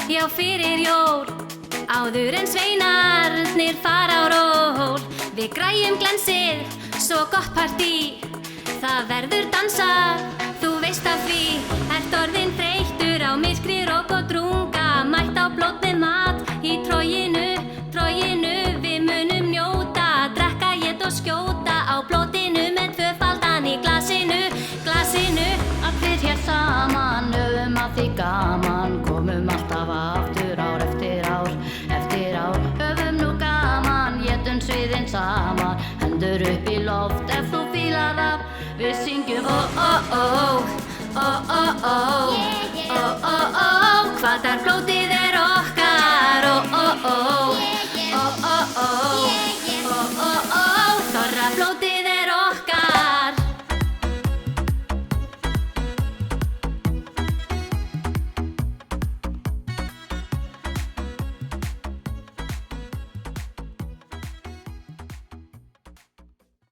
já fyrir jól. Áður en sveinarnir fara á ról, við græjum glensið, svo gott partí. Það verður dansað, þú veist af því. Ert orðinn þreyttur á myrkri, rók og drunga, mætt á blót með mat í troginu. Við munum njóta, drekka, éta og skjóta á blótinu með tvöfaldan í glasinu. Allir hér saman, höfum að því gaman, komum alltaf aftur ár eftir ár. Höfum nú gaman, étum sviðin saman, hendur upp í loft ef þú fílar það. Við syngjum ó, hvað er blót